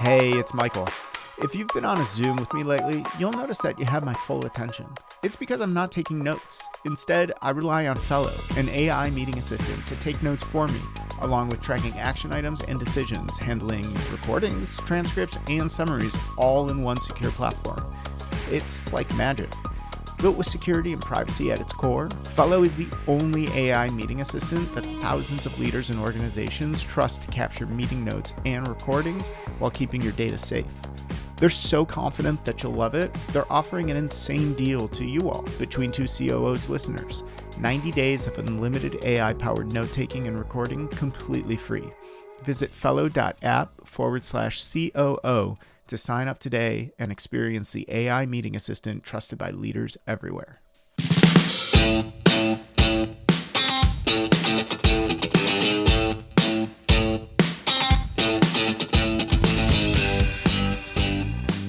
Hey, it's Michael. If you've been on a Zoom with me lately, you'll notice that you have my full attention. It's because I'm not taking notes. Instead, I rely on Fellow, an AI meeting assistant, to take notes for me, along with tracking action items and decisions, handling recordings, transcripts, and summaries all in one secure platform. It's like magic. Built with security and privacy at its core, Fellow is the only AI meeting assistant that thousands of leaders and organizations trust to capture meeting notes and recordings while keeping your data safe. They're so confident that you'll love it, they're offering an insane deal to you all, Between Two COOs listeners. 90 days of unlimited AI-powered note-taking and recording completely free. Visit fellow.app/COO to sign up today and experience the AI meeting assistant trusted by leaders everywhere.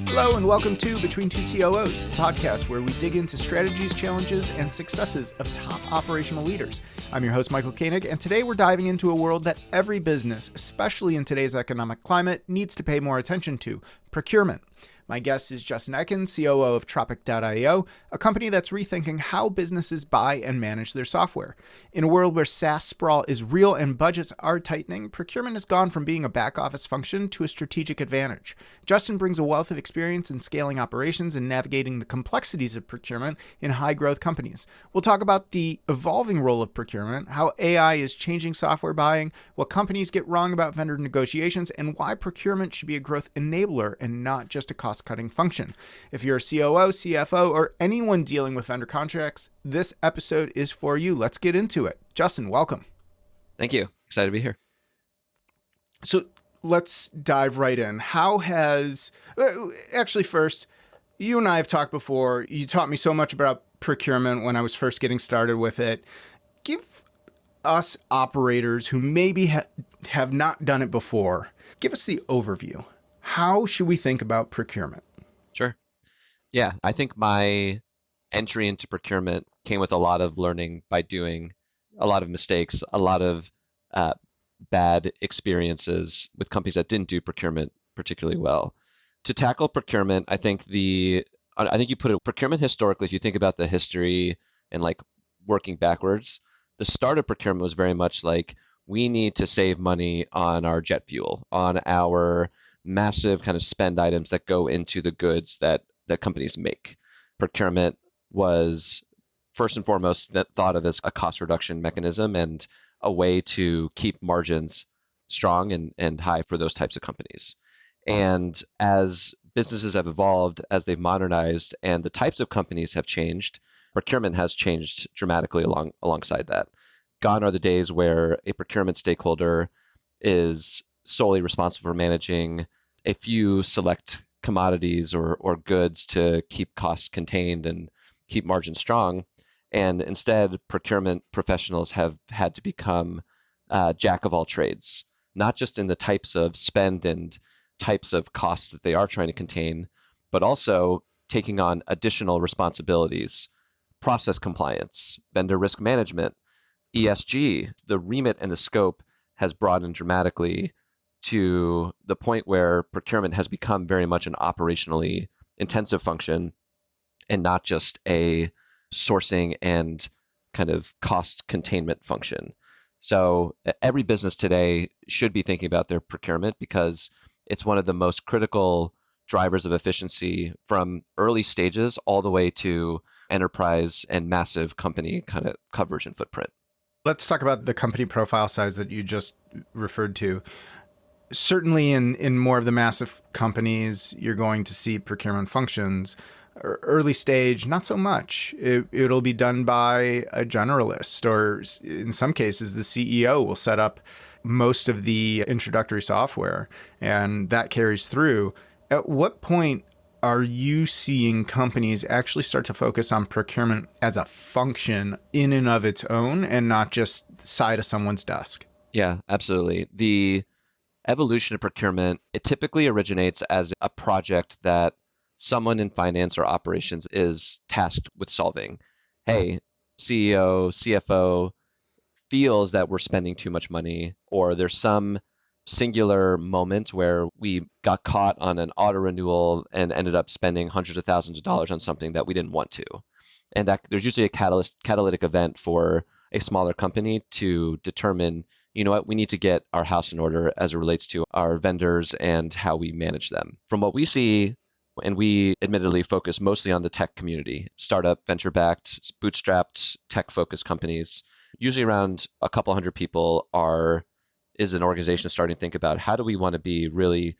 Hello and welcome to Between Two COOs, the podcast where we dig into strategies, challenges, and successes of top operational leaders. I'm your host, Michael Koenig, and today we're diving into a world that every business, especially in today's economic climate, needs to pay more attention to: procurement. My guest is Justin Etkin, COO of Tropic.io, a company that's rethinking how businesses buy and manage their software. In a world where SaaS sprawl is real and budgets are tightening, procurement has gone from being a back office function to a strategic advantage. Justin brings a wealth of experience in scaling operations and navigating the complexities of procurement in high-growth companies. We'll talk about the evolving role of procurement, how AI is changing software buying, what companies get wrong about vendor negotiations, and why procurement should be a growth enabler and not just a cost-cutting function. If you're a COO, CFO, or anyone dealing with vendor contracts, this episode is for you. Let's get into it. Justin, welcome. Thank you. Excited to be here. So let's dive right in. Actually, first, you and I have talked before. You taught me so much about procurement when I was first getting started with it. Give us operators who maybe have not done it before, give us the overview. How should we think about procurement? Sure. Yeah, I think my entry into procurement came with a lot of learning by doing a lot of mistakes, a lot of bad experiences with companies that didn't do procurement particularly well. To tackle procurement, I think you put it procurement historically. If you think about the history and like working backwards, the start of procurement was very much like we need to save money on our jet fuel, on our massive kind of spend items that go into the goods that companies make. Procurement was first and foremost thought of as a cost reduction mechanism and a way to keep margins strong and high for those types of companies. And as businesses have evolved, as they've modernized, and the types of companies have changed, procurement has changed dramatically alongside that. Gone are the days where a procurement stakeholder is solely responsible for managing a few select commodities or goods to keep costs contained and keep margins strong. And instead, procurement professionals have had to become jack of all trades, not just in the types of spend and types of costs that they are trying to contain, but also taking on additional responsibilities: process compliance, vendor risk management, ESG. The remit and the scope has broadened dramatically to the point where procurement has become very much an operationally intensive function and not just a sourcing and kind of cost containment function. So every business today should be thinking about their procurement because it's one of the most critical drivers of efficiency from early stages all the way to enterprise and massive company kind of coverage and footprint. Let's talk about the company profile size that you just referred to. Certainly in more of the massive companies, you're going to see procurement functions. Early stage, not so much. It'll be done by a generalist, or in some cases, the CEO will set up most of the introductory software, and that carries through. At what point are you seeing companies actually start to focus on procurement as a function in and of its own and not just side of someone's desk? Yeah, absolutely. The evolution of procurement, it typically originates as a project that someone in finance or operations is tasked with solving. Hey, CEO, CFO feels that we're spending too much money, or there's some singular moment where we got caught on an auto renewal and ended up spending hundreds of thousands of dollars on something that we didn't want to. And that there's usually a catalytic event for a smaller company to determine, you know what, we need to get our house in order as it relates to our vendors and how we manage them. From what we see, and we admittedly focus mostly on the tech community, startup, venture-backed, bootstrapped, tech-focused companies, usually around a couple hundred people is an organization starting to think about how do we want to be really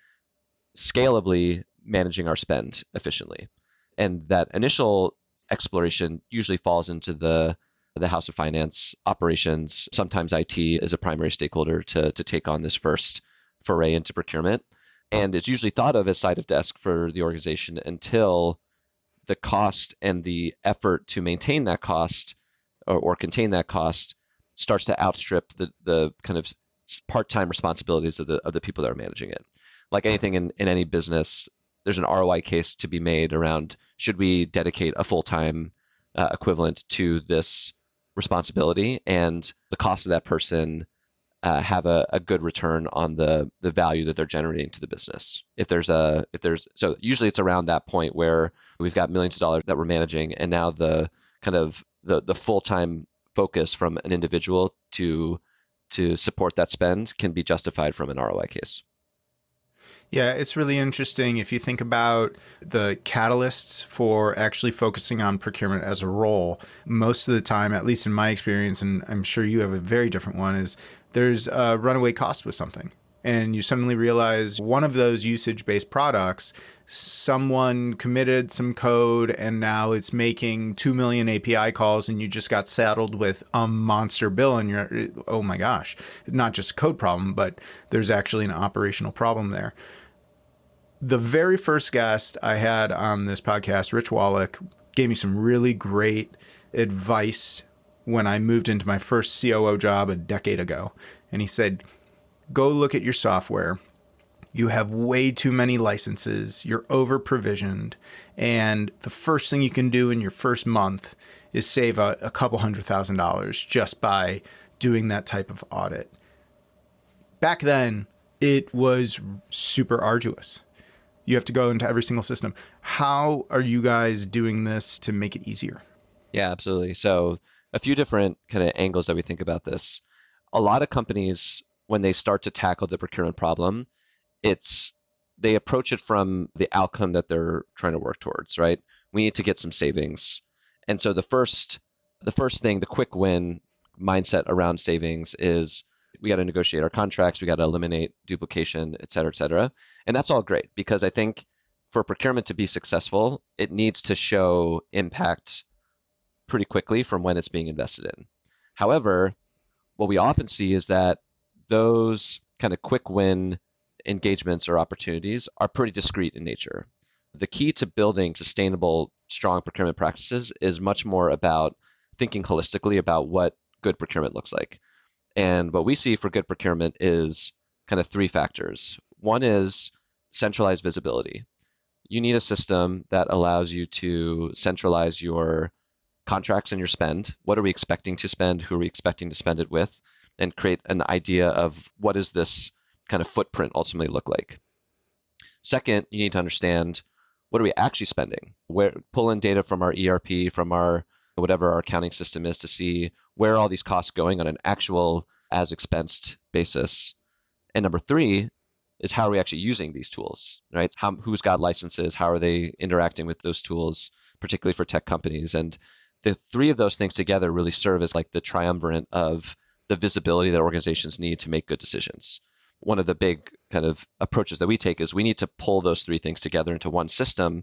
scalably managing our spend efficiently. And that initial exploration usually falls into the house of finance, operations. Sometimes IT is a primary stakeholder to take on this first foray into procurement. And it's usually thought of as side of desk for the organization until the cost and the effort to maintain that cost or contain that cost starts to outstrip the kind of part-time responsibilities of the people that are managing it. Like anything in any business, there's an ROI case to be made around should we dedicate a full-time equivalent to this responsibility, and the cost of that person have a good return on the value that they're generating to the business. So usually it's around that point where we've got millions of dollars that we're managing, and now the kind of the full-time focus from an individual to support that spend can be justified from an ROI case. Yeah, it's really interesting if you think about the catalysts for actually focusing on procurement as a role. Most of the time, at least in my experience, and I'm sure you have a very different one, is there's a runaway cost with something. And you suddenly realize one of those usage-based products, someone committed some code and now it's making 2 million API calls and you just got saddled with a monster bill and you're, oh my gosh, not just a code problem, but there's actually an operational problem there. The very first guest I had on this podcast, Rich Wallach, gave me some really great advice when I moved into my first COO job a decade ago. And he said, go look at your software. You have way too many licenses. You're over provisioned. And the first thing you can do in your first month is save a couple $100,000 just by doing that type of audit. Back then, it was super arduous. You have to go into every single system. How are you guys doing this to make it easier? Yeah, absolutely. So a few different kind of angles that we think about this. A lot of companies, when they start to tackle the procurement problem, they approach it from the outcome that they're trying to work towards, right? We need to get some savings. And so the first thing, the quick win mindset around savings is we got to negotiate our contracts, we got to eliminate duplication, et cetera, et cetera. And that's all great because I think for procurement to be successful, it needs to show impact pretty quickly from when it's being invested in. However, what we often see is that those kind of quick win engagements or opportunities are pretty discrete in nature. The key to building sustainable, strong procurement practices is much more about thinking holistically about what good procurement looks like. And what we see for good procurement is kind of three factors. One is centralized visibility. You need a system that allows you to centralize your contracts and your spend. What are we expecting to spend? Who are we expecting to spend it with? And create an idea of what does this kind of footprint ultimately look like. Second, you need to understand what are we actually spending? Pull in data from our ERP, from our whatever our accounting system is to see where are all these costs going on an actual as expensed basis. And number three is how are we actually using these tools, right? Who's got licenses? How are they interacting with those tools, particularly for tech companies? And the three of those things together really serve as like the triumvirate of the visibility that organizations need to make good decisions. One of the big kind of approaches that we take is we need to pull those three things together into one system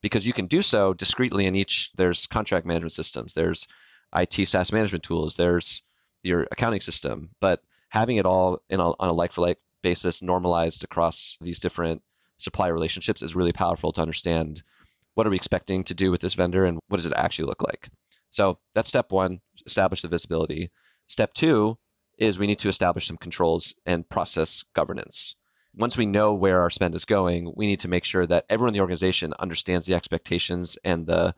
because you can do so discretely in each. There's contract management systems, there's IT SaaS management tools, there's your accounting system, but having it all on a like-for-like basis normalized across these different supplier relationships is really powerful to understand what are we expecting to do with this vendor and what does it actually look like. So that's step one, establish the visibility. Step two is we need to establish some controls and process governance. Once we know where our spend is going, we need to make sure that everyone in the organization understands the expectations and the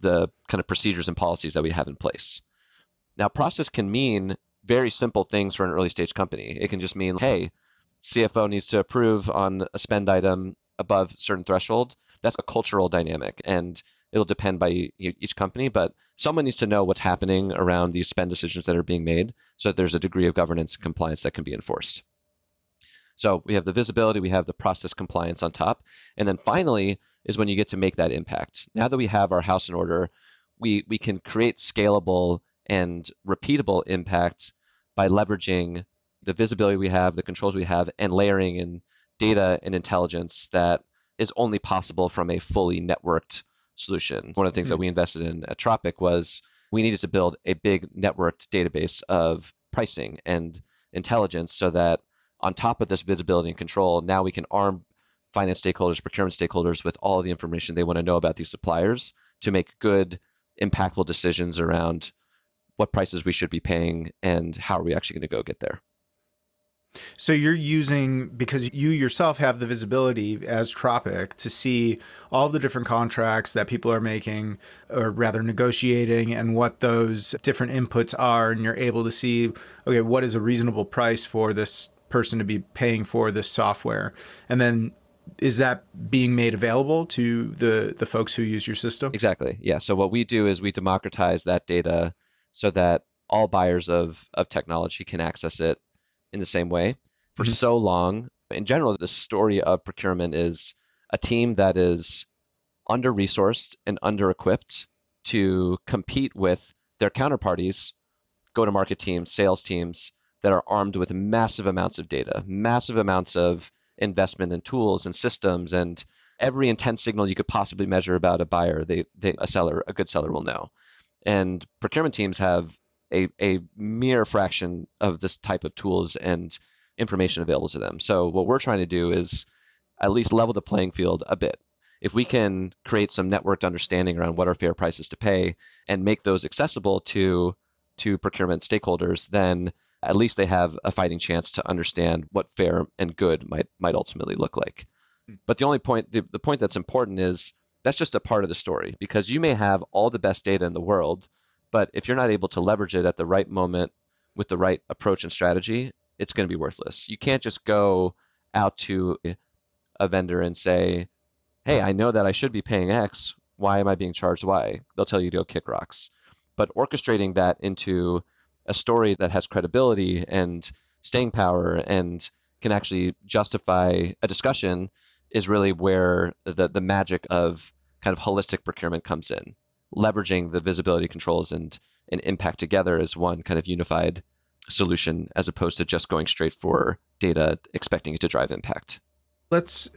kind of procedures and policies that we have in place. Now, process can mean very simple things for an early stage company. It can just mean, hey, CFO needs to approve on a spend item above a certain threshold. That's a cultural dynamic, and it'll depend by each company, but someone needs to know what's happening around these spend decisions that are being made so that there's a degree of governance and compliance that can be enforced. So we have the visibility, we have the process compliance on top. And then finally is when you get to make that impact. Now that we have our house in order, we can create scalable and repeatable impact by leveraging the visibility we have, the controls we have, and layering in data and intelligence that is only possible from a fully networked solution. One of the things that we invested in at Tropic was we needed to build a big networked database of pricing and intelligence so that on top of this visibility and control, now we can arm finance stakeholders, procurement stakeholders with all of the information they want to know about these suppliers to make good, impactful decisions around what prices we should be paying and how are we actually going to go get there. So you're using, because you yourself have the visibility as Tropic to see all the different contracts that people are making, or rather negotiating, and what those different inputs are. And you're able to see, okay, what is a reasonable price for this person to be paying for this software? And then is that being made available to the folks who use your system? Exactly. Yeah. So what we do is we democratize that data so that all buyers of technology can access it in the same way. For so long, in general, the story of procurement is a team that is under-resourced and under-equipped to compete with their counterparties, go-to-market teams, sales teams that are armed with massive amounts of data, massive amounts of investment in tools and systems, and every intent signal you could possibly measure about a buyer, a good seller will know. And procurement teams have a mere fraction of this type of tools and information available to them. So what we're trying to do is at least level the playing field a bit. If we can create some networked understanding around what are fair prices to pay and make those accessible to procurement stakeholders, then at least they have a fighting chance to understand what fair and good might ultimately look like. But the point that's important is that's just a part of the story, because you may have all the best data in the world, but if you're not able to leverage it at the right moment with the right approach and strategy, it's going to be worthless. You can't just go out to a vendor and say, hey, I know that I should be paying X. Why am I being charged Y? They'll tell you to go kick rocks. But orchestrating that into a story that has credibility and staying power and can actually justify a discussion is really where the magic of kind of holistic procurement comes in. Leveraging the visibility controls and impact together as one kind of unified solution, as opposed to just going straight for data, expecting it to drive impact.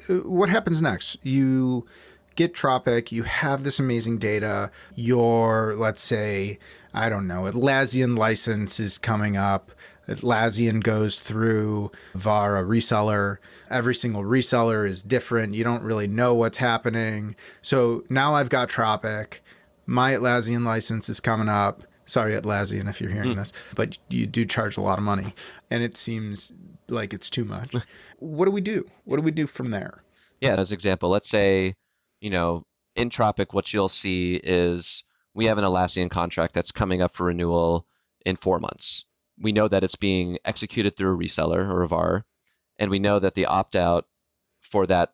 What happens next? You get Tropic, you have this amazing data, your, let's say, I don't know, Atlassian license is coming up. Atlassian goes through VAR, a reseller. Every single reseller is different. You don't really know what's happening. So now I've got Tropic. My Atlassian license is coming up. Sorry, Atlassian, if you're hearing this, but you do charge a lot of money, and it seems like it's too much. What do we do? What do we do from there? Yeah, as an example, let's say, in Tropic, what you'll see is we have an Atlassian contract that's coming up for renewal in 4 months. We know that it's being executed through a reseller or a VAR, and we know that the opt-out for that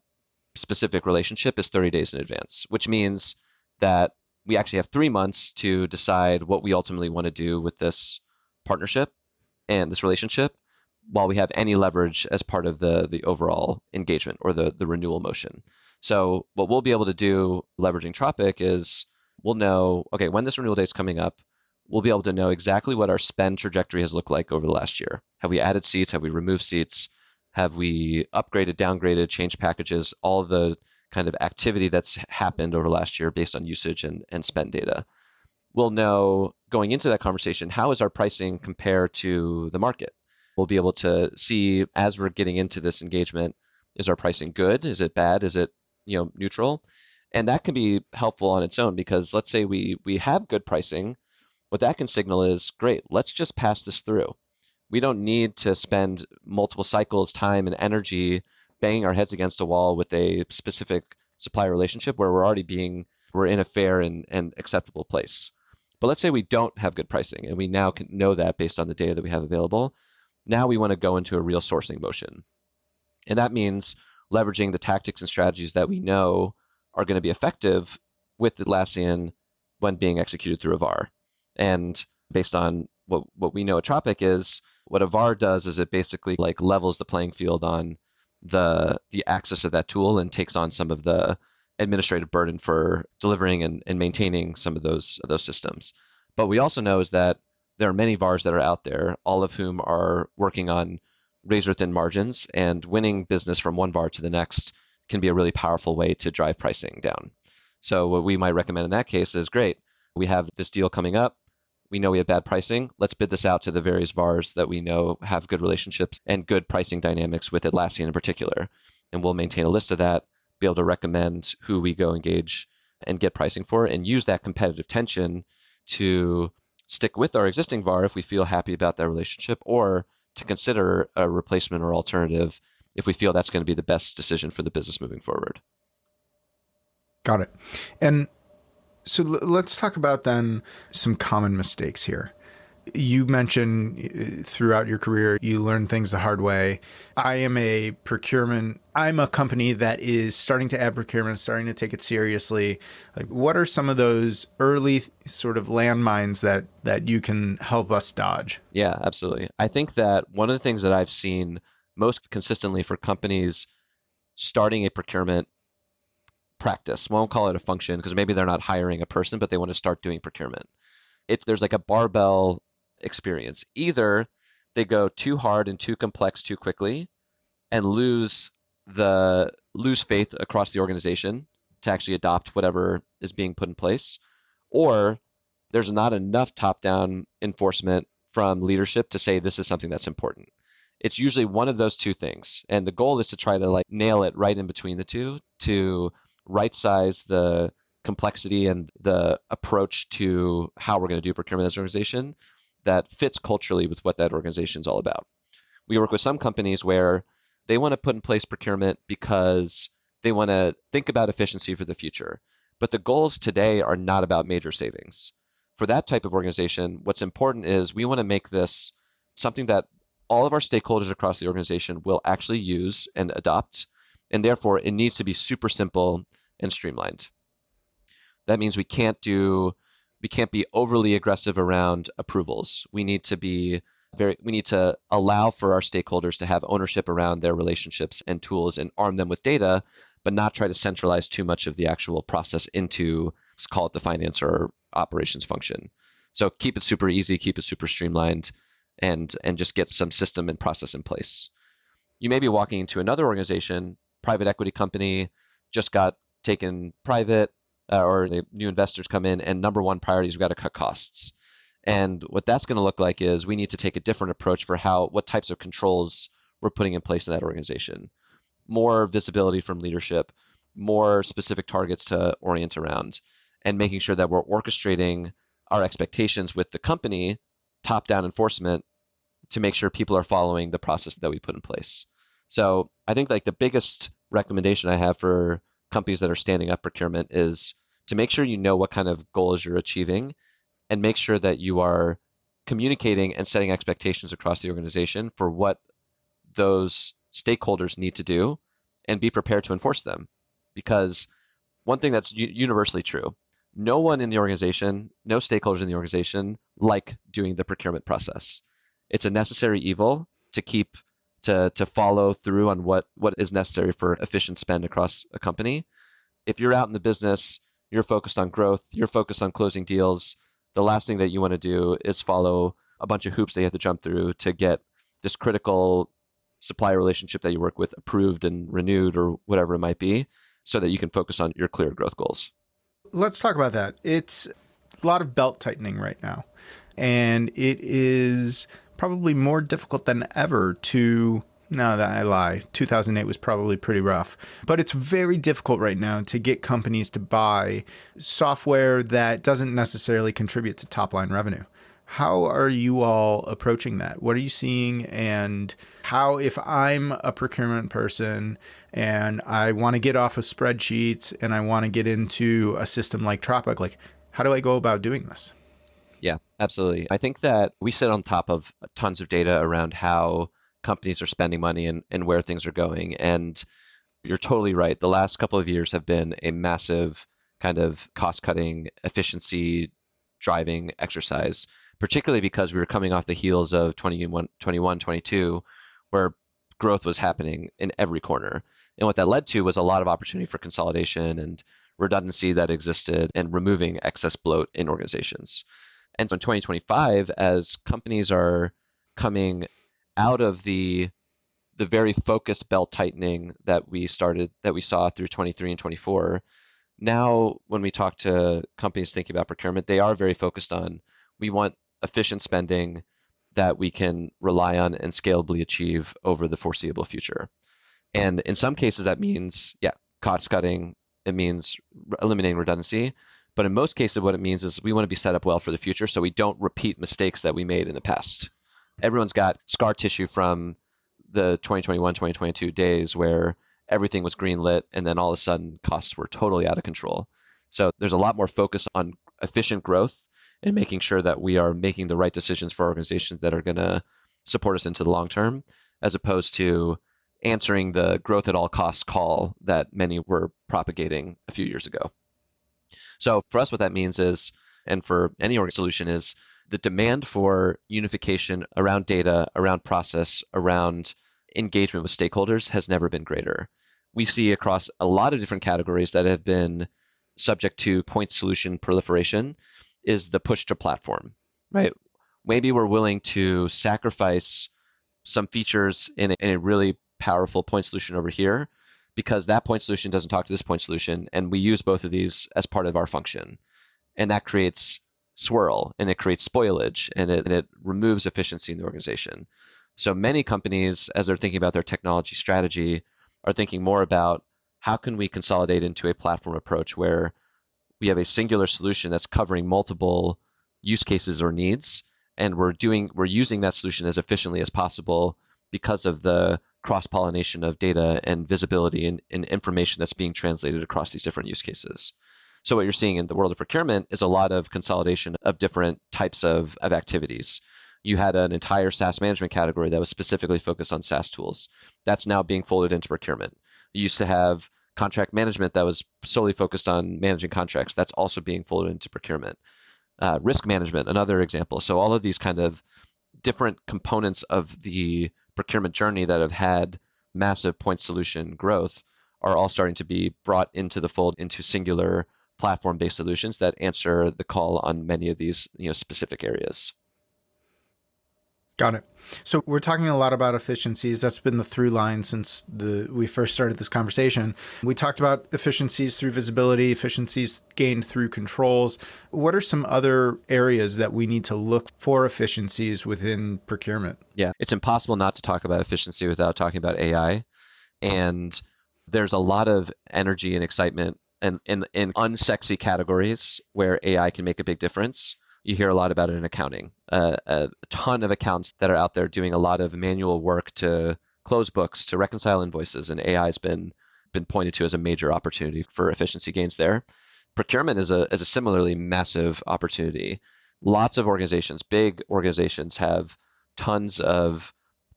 specific relationship is 30 days in advance, which means that we actually have 3 months to decide what we ultimately want to do with this partnership and this relationship, while we have any leverage as part of the overall engagement or the renewal motion. So what we'll be able to do leveraging Tropic is we'll know, okay, when this renewal date is coming up, we'll be able to know exactly what our spend trajectory has looked like over the last year. Have we added seats? Have we removed seats? Have we upgraded, downgraded, changed packages? All of the kind of activity that's happened over last year based on usage and spend data. We'll know going into that conversation, how is our pricing compare to the market? We'll be able to see as we're getting into this engagement, is our pricing good? Is it bad? Is it neutral? And that can be helpful on its own, because let's say we have good pricing. What that can signal is, great, let's just pass this through. We don't need to spend multiple cycles, time, and energy banging our heads against a wall with a specific supplier relationship where we're in a fair and acceptable place. But let's say we don't have good pricing, and we now can know that based on the data that we have available. Now we want to go into a real sourcing motion. And that means leveraging the tactics and strategies that we know are going to be effective with Atlassian when being executed through a VAR. And based on what we know at Tropic is, what a VAR does is it basically like levels the playing field on the access of that tool and takes on some of the administrative burden for delivering and maintaining some of those systems. But we also know is that there are many VARs that are out there, all of whom are working on razor thin margins, and winning business from one VAR to the next can be a really powerful way to drive pricing down. So what we might recommend in that case is, great, we have this deal coming up. We know we have bad pricing. Let's bid this out to the various VARs that we know have good relationships and good pricing dynamics with Atlassian in particular. And we'll maintain a list of that, be able to recommend who we go engage and get pricing for, and use that competitive tension to stick with our existing VAR if we feel happy about that relationship, or to consider a replacement or alternative if we feel that's going to be the best decision for the business moving forward. Got it. And so let's talk about then some common mistakes here. You mentioned throughout your career, you learn things the hard way. I'm a company that is starting to add procurement, starting to take it seriously. Like, what are some of those early sort of landmines that you can help us dodge? Yeah, absolutely. I think that one of the things that I've seen most consistently for companies starting a procurement practice, we won't call it a function because maybe they're not hiring a person, but they want to start doing procurement. There's like a barbell experience. Either they go too hard and too complex too quickly and lose faith across the organization to actually adopt whatever is being put in place, or there's not enough top-down enforcement from leadership to say this is something that's important. It's usually one of those two things, and the goal is to try to like nail it right in between the two to right size the complexity and the approach to how we're going to do procurement as an organization that fits culturally with what that organization is all about. We work with some companies where they want to put in place procurement because they want to think about efficiency for the future. But the goals today are not about major savings. For that type of organization, what's important is we want to make this something that all of our stakeholders across the organization will actually use and adopt, and therefore it needs to be super simple and streamlined. That means we can't be overly aggressive around approvals. We need to allow for our stakeholders to have ownership around their relationships and tools and arm them with data, but not try to centralize too much of the actual process into, let's call it the finance or operations function. So keep it super easy, keep it super streamlined, and just get some system and process in place. You may be walking into another organization, private equity company, just got taken private, or the new investors come in, and number one priority is we've got to cut costs. And what that's going to look like is we need to take a different approach for what types of controls we're putting in place in that organization. More visibility from leadership, more specific targets to orient around, and making sure that we're orchestrating our expectations with the company, top-down enforcement, to make sure people are following the process that we put in place. So I think like the biggest recommendation I have for companies that are standing up procurement is to make sure you know what kind of goals you're achieving, and make sure that you are communicating and setting expectations across the organization for what those stakeholders need to do, and be prepared to enforce them. Because one thing that's universally true, no one in the organization, no stakeholders in the organization like doing the procurement process. It's a necessary evil to follow through on what is necessary for efficient spend across a company. If you're out in the business, you're focused on growth, you're focused on closing deals, the last thing that you want to do is follow a bunch of hoops that you have to jump through to get this critical supplier relationship that you work with approved and renewed or whatever it might be, so that you can focus on your clear growth goals. Let's talk about that. It's a lot of belt tightening right now, and it is probably more difficult than ever to, no, that I lie, 2008 was probably pretty rough, but it's very difficult right now to get companies to buy software that doesn't necessarily contribute to top line revenue. How are you all approaching that? What are you seeing? And how, if I'm a procurement person and I want to get off of spreadsheets and I want to get into a system like Tropic, like how do I go about doing this? Yeah, absolutely. I think that we sit on top of tons of data around how companies are spending money and where things are going. And you're totally right. The last couple of years have been a massive kind of cost-cutting, efficiency driving exercise, particularly because we were coming off the heels of 21, 22, where growth was happening in every corner. And what that led to was a lot of opportunity for consolidation and redundancy that existed and removing excess bloat in organizations. And so in 2025, as companies are coming out of the very focused belt tightening that we saw through 23 and 24, now when we talk to companies thinking about procurement, they are very focused on, we want efficient spending that we can rely on and scalably achieve over the foreseeable future. And in some cases that means, cost cutting, it means eliminating redundancy. But in most cases, what it means is we want to be set up well for the future so we don't repeat mistakes that we made in the past. Everyone's got scar tissue from the 2021, 2022 days where everything was greenlit and then all of a sudden costs were totally out of control. So there's a lot more focus on efficient growth and making sure that we are making the right decisions for organizations that are going to support us into the long term, as opposed to answering the growth at all costs call that many were propagating a few years ago. So for us, what that means is, and for any org solution, is the demand for unification around data, around process, around engagement with stakeholders has never been greater. We see across a lot of different categories that have been subject to point solution proliferation is the push to platform, right? Maybe we're willing to sacrifice some features in a really powerful point solution over here because that point solution doesn't talk to this point solution, and we use both of these as part of our function. And that creates swirl, and it creates spoilage, and it removes efficiency in the organization. So many companies, as they're thinking about their technology strategy, are thinking more about how can we consolidate into a platform approach where we have a singular solution that's covering multiple use cases or needs, and we're using that solution as efficiently as possible because of the cross-pollination of data and visibility and information that's being translated across these different use cases. So what you're seeing in the world of procurement is a lot of consolidation of different types of activities. You had an entire SaaS management category that was specifically focused on SaaS tools. That's now being folded into procurement. You used to have contract management that was solely focused on managing contracts. That's also being folded into procurement. Risk management, another example. So all of these kind of different components of the procurement journey that have had massive point solution growth are all starting to be brought into the fold into singular platform-based solutions that answer the call on many of these specific areas. Got it. So we're talking a lot about efficiencies. That's been the through line since we first started this conversation. We talked about efficiencies through visibility, efficiencies gained through controls. What are some other areas that we need to look for efficiencies within procurement? Yeah, it's impossible not to talk about efficiency without talking about AI. And there's a lot of energy and excitement in unsexy categories where AI can make a big difference. You hear a lot about it in accounting. A ton of accounts that are out there doing a lot of manual work to close books, to reconcile invoices, and AI has been pointed to as a major opportunity for efficiency gains there. Procurement is a similarly massive opportunity. Lots of organizations, big organizations, have tons of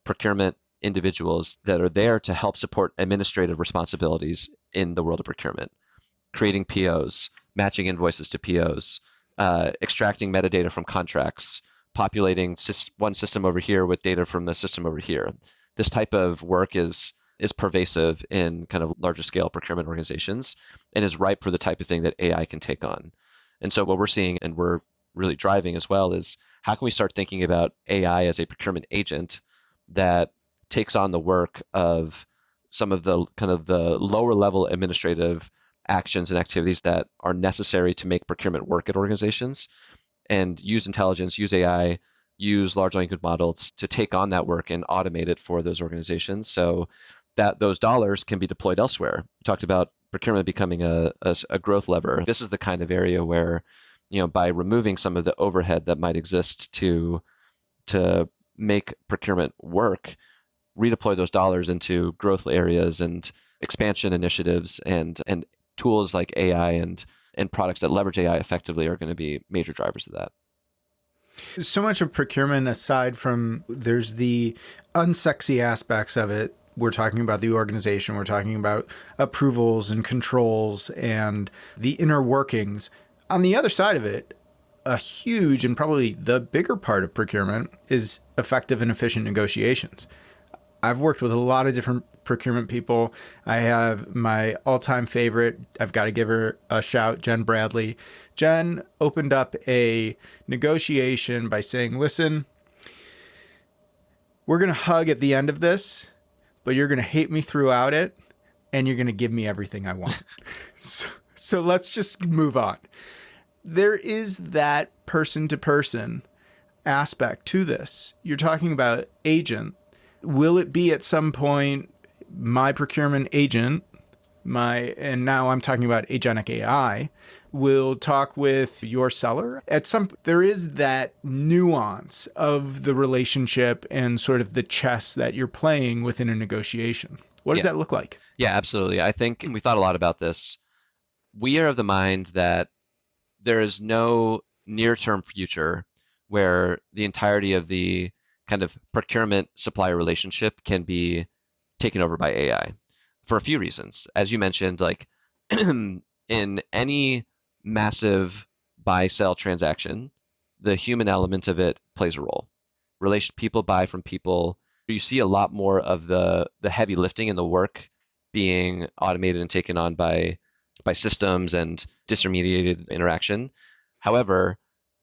procurement individuals that are there to help support administrative responsibilities in the world of procurement, creating POs, matching invoices to POs, extracting metadata from contracts, populating one system over here with data from the system over here. This type of work is pervasive in kind of larger scale procurement organizations and is ripe for the type of thing that AI can take on. And so what we're seeing and we're really driving as well is how can we start thinking about AI as a procurement agent that takes on the work of some of the kind of the lower level administrative actions and activities that are necessary to make procurement work at organizations, and use intelligence, use AI, use large language models to take on that work and automate it for those organizations so that those dollars can be deployed elsewhere. We talked about procurement becoming a growth lever. This is the kind of area where, by removing some of the overhead that might exist to make procurement work, redeploy those dollars into growth areas and expansion initiatives and tools like AI and products that leverage AI effectively are going to be major drivers of that. So much of procurement, aside from there's the unsexy aspects of it, we're talking about the organization, we're talking about approvals and controls and the inner workings. On the other side of it, a huge and probably the bigger part of procurement is effective and efficient negotiations. I've worked with a lot of different procurement people. I have my all-time favorite. I've got to give her a shout, Jen Bradley. Jen opened up a negotiation by saying, listen, we're going to hug at the end of this, but you're going to hate me throughout it, and you're going to give me everything I want. So let's just move on. There is that person-to-person aspect to this. You're talking about agent. Will it be at some point my procurement agent, and now I'm talking about agentic AI, will talk with your seller? There is that nuance of the relationship and sort of the chess that you're playing within a negotiation. What does that look like? Yeah, absolutely. I think we thought a lot about this. We are of the mind that there is no near-term future where the entirety of the kind of procurement supplier relationship can be taken over by AI for a few reasons. As you mentioned, like in any massive buy-sell transaction, the human element of it plays a role. People buy from people. You see a lot more of the heavy lifting and the work being automated and taken on by systems and disintermediated interaction. However,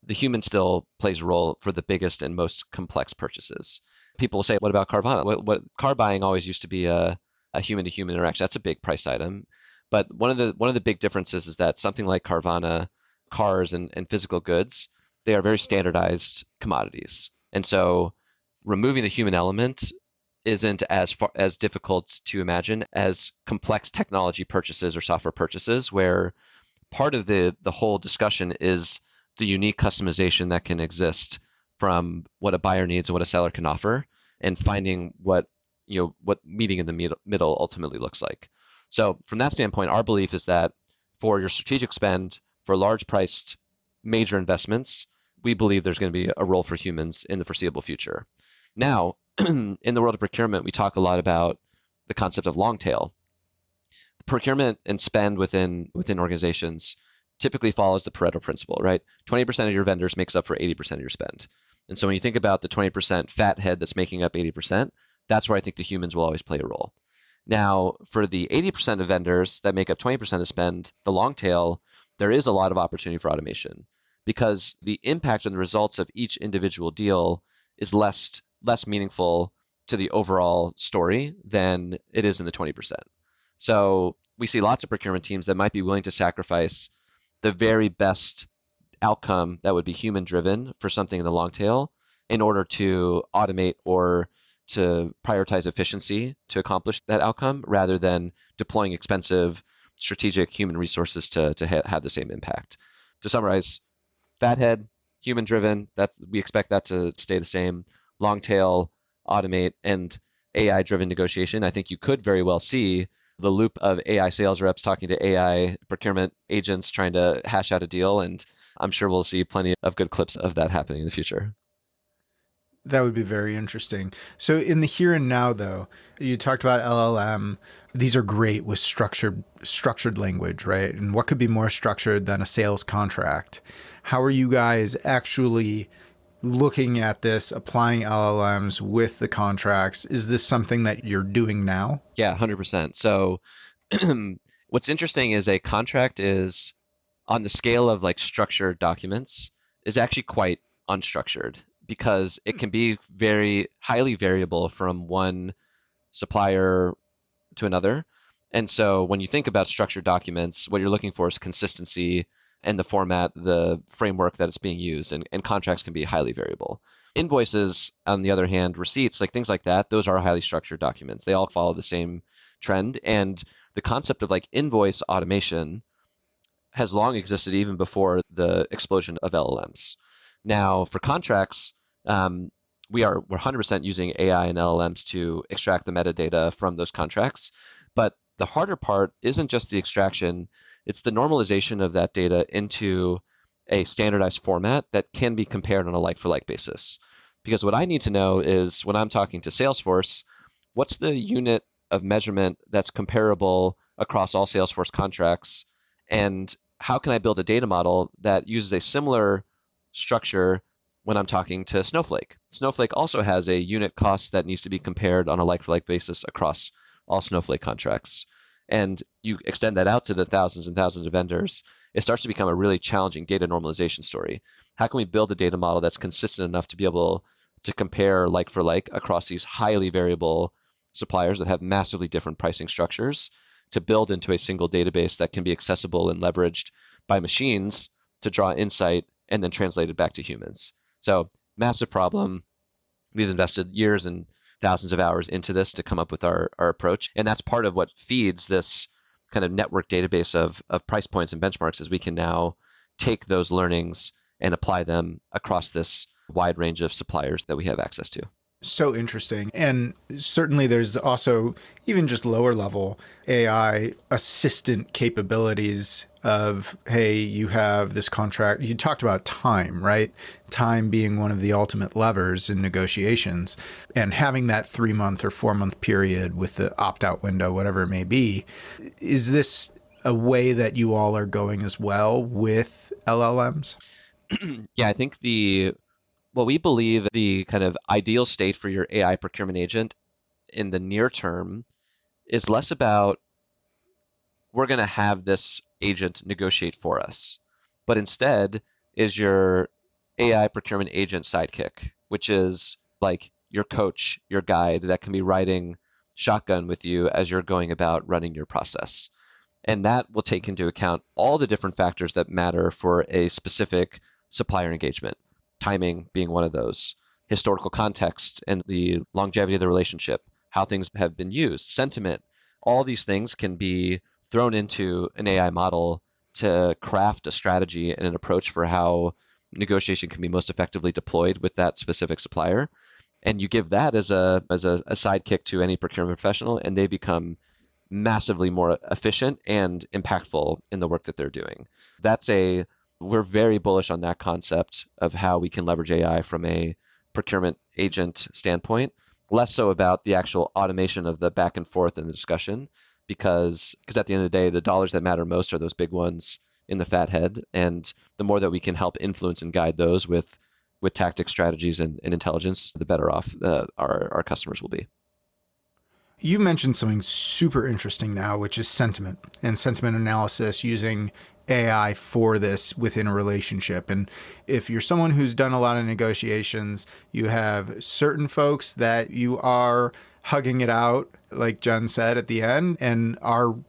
the human still plays a role for the biggest and most complex purchases. People will say, what about Carvana? What car buying always used to be a human-to-human interaction. That's a big price item. But one of the big differences is that something like Carvana, cars and physical goods, they are very standardized commodities. And so removing the human element isn't as difficult to imagine as complex technology purchases or software purchases, where part of the whole discussion is the unique customization that can exist from what a buyer needs and what a seller can offer, and finding what meeting in the middle ultimately looks like. So from that standpoint, our belief is that for your strategic spend, for large priced major investments, we believe there's going to be a role for humans in the foreseeable future. Now, in the world of procurement, we talk a lot about the concept of long tail. Procurement and spend within organizations typically follows the Pareto principle, right? 20% of your vendors makes up for 80% of your spend. And so when you think about the 20% fat head that's making up 80%, that's where I think the humans will always play a role. Now, for the 80% of vendors that make up 20% of the spend, the long tail, there is a lot of opportunity for automation because the impact on the results of each individual deal is less meaningful to the overall story than it is in the 20%. So we see lots of procurement teams that might be willing to sacrifice the very best outcome that would be human driven for something in the long tail in order to automate or to prioritize efficiency to accomplish that outcome rather than deploying expensive strategic human resources to have the same impact. To summarize, fathead, human driven, we expect that to stay the same. Long tail, automate, and AI driven negotiation. I think you could very well see the loop of AI sales reps talking to AI procurement agents trying to hash out a deal, and I'm sure we'll see plenty of good clips of that happening in the future. That would be very interesting. So in the here and now, though, you talked about LLM. These are great with structured language, right? And what could be more structured than a sales contract? How are you guys actually looking at this, applying LLMs with the contracts? Is this something that you're doing now? Yeah, 100%. So what's interesting is a contract is on the scale of like structured documents is actually quite unstructured because it can be very highly variable from one supplier to another. And so when you think about structured documents, what you're looking for is consistency and the format, the framework that it's being used, and contracts can be highly variable. Invoices, on the other hand, receipts, like things like that, those are highly structured documents. They all follow the same trend. And the concept of like invoice automation has long existed even before the explosion of LLMs. Now, for contracts, we're 100% using AI and LLMs to extract the metadata from those contracts. But the harder part isn't just the extraction, it's the normalization of that data into a standardized format that can be compared on a like-for-like basis. Because what I need to know is when I'm talking to Salesforce, what's the unit of measurement that's comparable across all Salesforce contracts? And how can I build a data model that uses a similar structure when I'm talking to Snowflake? Snowflake also has a unit cost that needs to be compared on a like-for-like basis across all Snowflake contracts. And you extend that out to the thousands and thousands of vendors, it starts to become a really challenging data normalization story. How can we build a data model that's consistent enough to be able to compare like for like across these highly variable suppliers that have massively different pricing structures to build into a single database that can be accessible and leveraged by machines to draw insight and then translate it back to humans? So massive problem. We've invested years and thousands of hours into this to come up with our approach. And that's part of what feeds this kind of network database of price points and benchmarks, is we can now take those learnings and apply them across this wide range of suppliers that we have access to. So interesting. And certainly there's also even just lower level AI assistant capabilities of, hey, you have this contract. You talked about time, right? Time being one of the ultimate levers in negotiations, and having that 3-month or 4-month period with the opt-out window, whatever it may be. Is this a way that you all are going as well with LLMs? Yeah, I think what we believe the kind of ideal state for your AI procurement agent in the near term is less about we're going to have this agent negotiate for us, but instead is your AI procurement agent sidekick, which is like your coach, your guide that can be riding shotgun with you as you're going about running your process. And that will take into account all the different factors that matter for a specific supplier engagement. Timing being one of those, historical context and the longevity of the relationship, how things have been used, sentiment, all these things can be thrown into an AI model to craft a strategy and an approach for how negotiation can be most effectively deployed with that specific supplier. And you give that as a sidekick to any procurement professional, and they become massively more efficient and impactful in the work that they're doing. We're very bullish on that concept of how we can leverage AI from a procurement agent standpoint, less so about the actual automation of the back and forth in the discussion, because at the end of the day, the dollars that matter most are those big ones in the fat head. And the more that we can help influence and guide those with tactics, strategies, and intelligence, the better off our customers will be. You mentioned something super interesting now, which is sentiment and sentiment analysis using AI for this within a relationship. And if you're someone who's done a lot of negotiations, you have certain folks that you are hugging it out, like Jen said at the end, and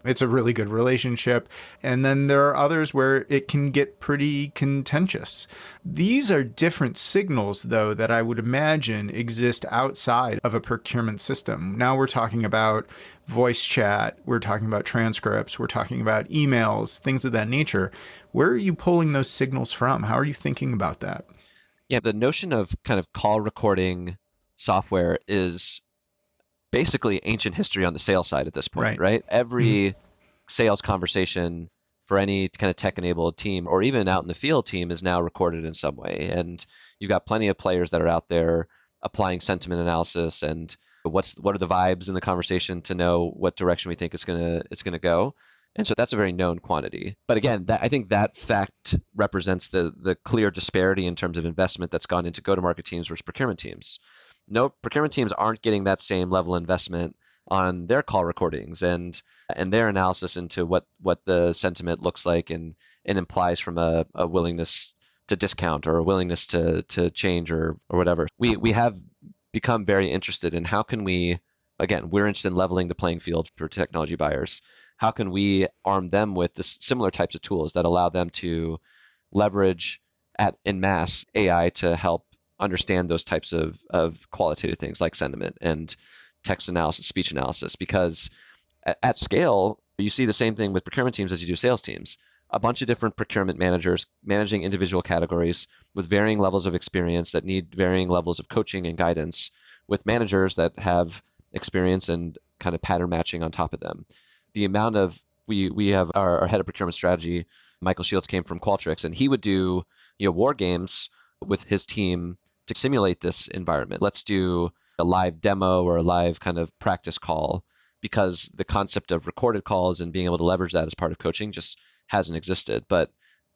it's a really good relationship. And then there are others where it can get pretty contentious. These are different signals, though, that I would imagine exist outside of a procurement system. Now we're talking about voice chat, we're talking about transcripts, we're talking about emails, things of that nature. Where are you pulling those signals from? How are you thinking about that? Yeah, the notion of kind of call recording software is basically ancient history on the sales side at this point, right? Every sales conversation for any kind of tech-enabled team or even out in the field team is now recorded in some way. And you've got plenty of players that are out there applying sentiment analysis and what are the vibes in the conversation to know what direction we think it's gonna go. And so that's a very known quantity. But again, I think that fact represents the clear disparity in terms of investment that's gone into go-to-market teams versus procurement teams. No, procurement teams aren't getting that same level of investment on their call recordings and their analysis into what the sentiment looks like and implies from a willingness to discount or a willingness to change or whatever. We have become very interested in how can we, again, we're interested in leveling the playing field for technology buyers. How can we arm them with similar types of tools that allow them to leverage en masse AI to help understand those types of qualitative things like sentiment and text analysis, speech analysis, because at scale, you see the same thing with procurement teams as you do sales teams. A bunch of different procurement managers managing individual categories with varying levels of experience that need varying levels of coaching and guidance, with managers that have experience and kind of pattern matching on top of them. The amount of we have our head of procurement strategy Michael Shields came from Qualtrics, and he would do war games with his team to simulate this environment. Let's do a live demo or a live kind of practice call, because the concept of recorded calls and being able to leverage that as part of coaching just hasn't existed. But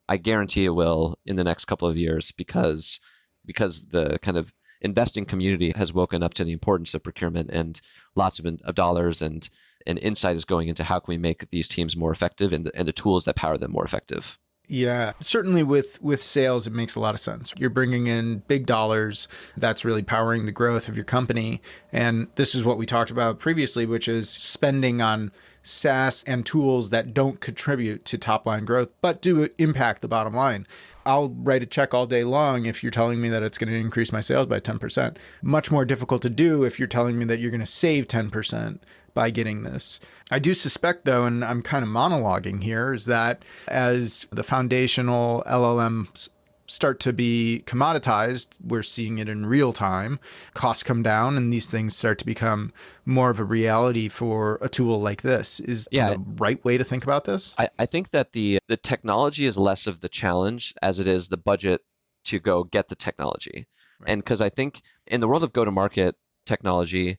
I guarantee it will in the next couple of years, because the kind of investing community has woken up to the importance of procurement, and lots of dollars and insight is going into how can we make these teams more effective, and the tools that power them more effective. Yeah, certainly with sales, it makes a lot of sense. You're bringing in big dollars. That's really powering the growth of your company. And this is what we talked about previously, which is spending on SaaS and tools that don't contribute to top line growth, but do impact the bottom line. I'll write a check all day long if you're telling me that it's going to increase my sales by 10%. Much more difficult to do if you're telling me that you're going to save 10% by getting this. I do suspect, though, and I'm kind of monologuing here, is that as the foundational LLMs start to be commoditized, we're seeing it in real time, costs come down, and these things start to become more of a reality for a tool like this. Is the right way to think about this? I think that the technology is less of the challenge as it is the budget to go get the technology. Right. And because I think in the world of go-to-market technology,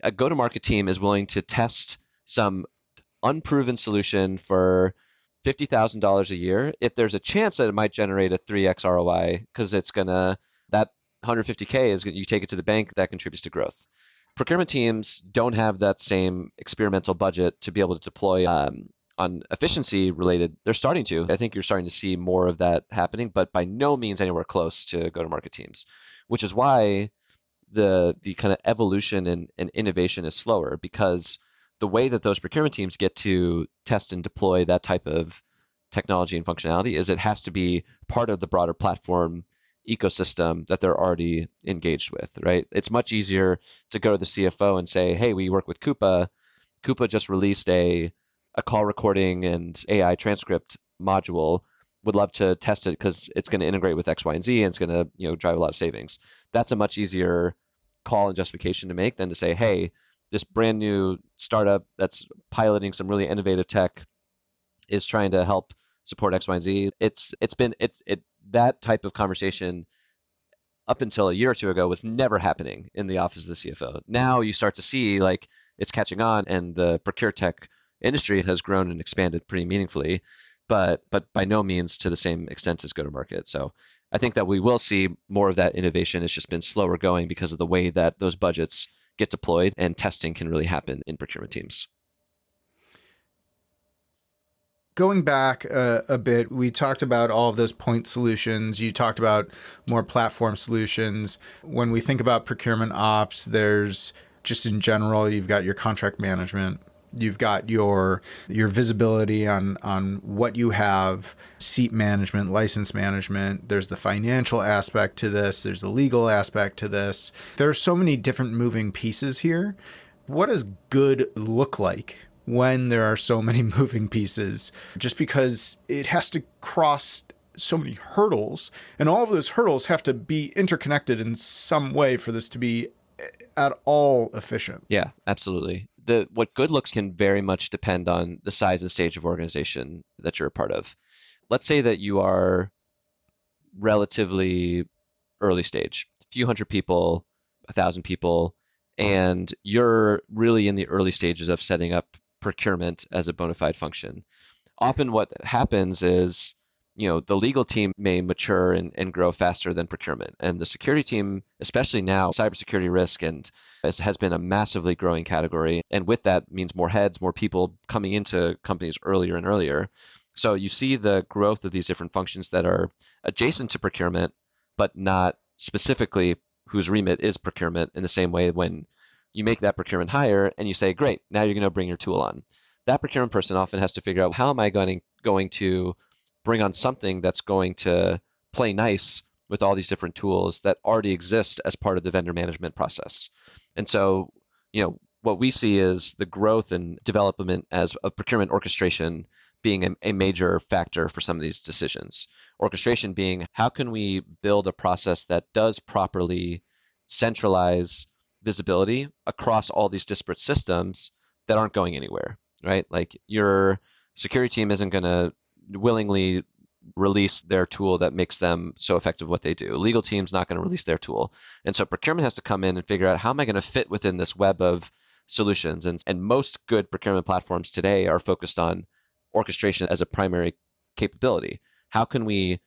a go-to-market team is willing to test some unproven solution for $50,000 a year if there's a chance that it might generate a 3x ROI, because it's that 150K is you take it to the bank, that contributes to growth. Procurement teams don't have that same experimental budget to be able to deploy on efficiency related. They're starting to. I think you're starting to see more of that happening, but by no means anywhere close to go-to-market teams, which is why the kind of evolution and innovation is slower, because the way that those procurement teams get to test and deploy that type of technology and functionality is it has to be part of the broader platform ecosystem that they're already engaged with, right? It's much easier to go to the CFO and say, hey, we work with Coupa. Coupa just released a call recording and AI transcript module. Would love to test it because it's going to integrate with X, Y, and Z, and it's going to drive a lot of savings. That's a much easier call and justification to make than to say, hey, this brand new startup that's piloting some really innovative tech is trying to help support X, Y, and Z. That type of conversation up until a year or two ago was never happening in the office of the CFO. Now you start to see like it's catching on, and the procure tech industry has grown and expanded pretty meaningfully, but by no means to the same extent as go-to-market. So I think that we will see more of that innovation. It's just been slower going because of the way that those budgets get deployed, and testing can really happen in procurement teams. Going back a bit, we talked about all of those point solutions. You talked about more platform solutions. When we think about procurement ops, there's just in general, you've got your contract management. You've got your visibility on what you have, seat management, license management. There's the financial aspect to this. There's the legal aspect to this. There are so many different moving pieces here. What does good look like when there are so many moving pieces? Just because it has to cross so many hurdles, and all of those hurdles have to be interconnected in some way for this to be at all efficient. Yeah, absolutely. What good looks can very much depend on the size and stage of organization that you're a part of. Let's say that you are relatively early stage, a few hundred people, 1,000 people, and you're really in the early stages of setting up procurement as a bona fide function. Often what happens is, the legal team may mature and grow faster than procurement. And the security team, especially now, cybersecurity risk has been a massively growing category. And with that means more heads, more people coming into companies earlier and earlier. So you see the growth of these different functions that are adjacent to procurement, but not specifically whose remit is procurement, in the same way when you make that procurement hire and you say, great, now you're going to bring your tool on. That procurement person often has to figure out, how am I going to bring on something that's going to play nice with all these different tools that already exist as part of the vendor management process. And so, what we see is the growth and development as a procurement orchestration being a major factor for some of these decisions. Orchestration being, how can we build a process that does properly centralize visibility across all these disparate systems that aren't going anywhere, right? Like your security team isn't going to willingly release their tool that makes them so effective what they do. Legal team's not going to release their tool. And so procurement has to come in and figure out, how am I going to fit within this web of solutions? And most good procurement platforms today are focused on orchestration as a primary capability. How can we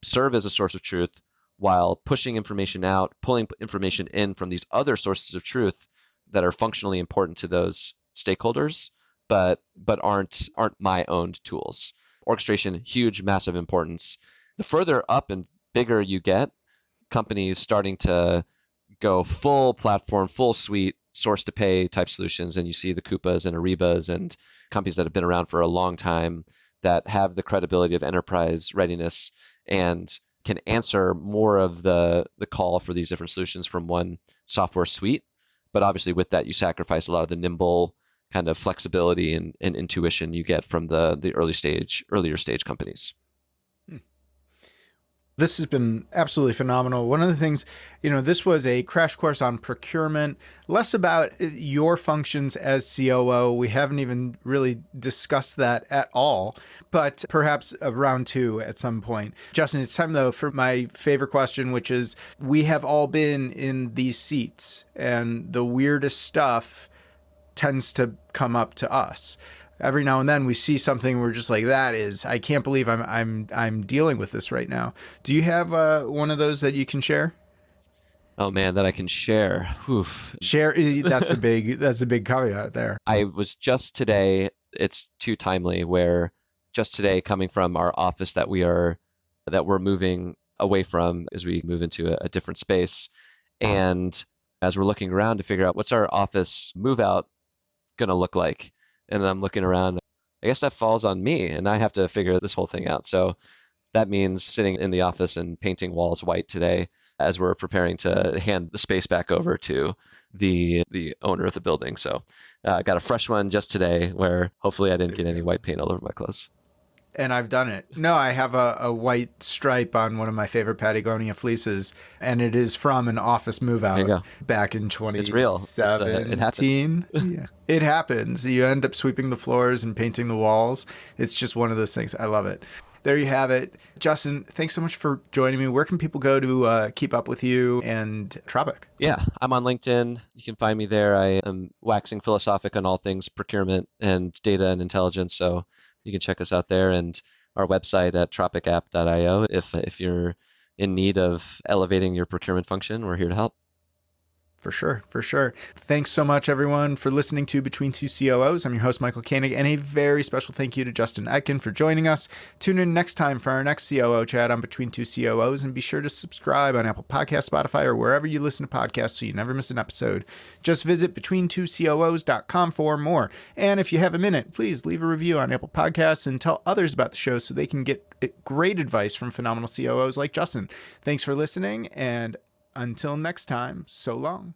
serve as a source of truth while pushing information out, pulling information in from these other sources of truth that are functionally important to those stakeholders, but aren't my owned tools? Orchestration, huge, massive importance. The further up and bigger you get, companies starting to go full platform, full suite, source to pay type solutions, and you see the Coupas and Arebas and companies that have been around for a long time that have the credibility of enterprise readiness and can answer more of the call for these different solutions from one software suite. But obviously with that, you sacrifice a lot of the nimble kind of flexibility and intuition you get from the earlier stage companies. This has been absolutely phenomenal. One of the things, this was a crash course on procurement, less about your functions as COO. We haven't even really discussed that at all, but perhaps a round two at some point. Justin, it's time though for my favorite question, which is, we have all been in these seats and the weirdest stuff tends to come up to us. Every now and then we see something, we're just like, I can't believe I'm dealing with this right now. Do you have one of those that you can share? Oh man, that I can share. Oof. Share. That's a big caveat there. I was just today, it's too timely, where just today, coming from our office that we're moving away from as we move into a different space. And as we're looking around to figure out what's our office move out going to look like, and I'm looking around, I guess that falls on me, and I have to figure this whole thing out. So that means sitting in the office and painting walls white today as we're preparing to hand the space back over to the owner of the building. So I got a fresh one just today where hopefully I didn't get any white paint all over my clothes. And I've done it. No, I have a white stripe on one of my favorite Patagonia fleeces, and it is from an office move out back in 2017. It's real. It happens. Yeah. It happens. You end up sweeping the floors and painting the walls. It's just one of those things. I love it. There you have it. Justin, thanks so much for joining me. Where can people go to keep up with you and Tropic? Yeah, I'm on LinkedIn. You can find me there. I am waxing philosophic on all things procurement and data and intelligence. So you can check us out there, and our website at tropicapp.io. If you're in need of elevating your procurement function, we're here to help. For sure. Thanks so much, everyone, for listening to Between Two COOs. I'm your host, Michael Koenig, and a very special thank you to Justin Etkin for joining us. Tune in next time for our next COO chat on Between Two COOs, and be sure to subscribe on Apple Podcasts, Spotify, or wherever you listen to podcasts so you never miss an episode. Just visit betweentwocoos.com for more. And if you have a minute, please leave a review on Apple Podcasts and tell others about the show so they can get great advice from phenomenal COOs like Justin. Thanks for listening, and until next time, so long.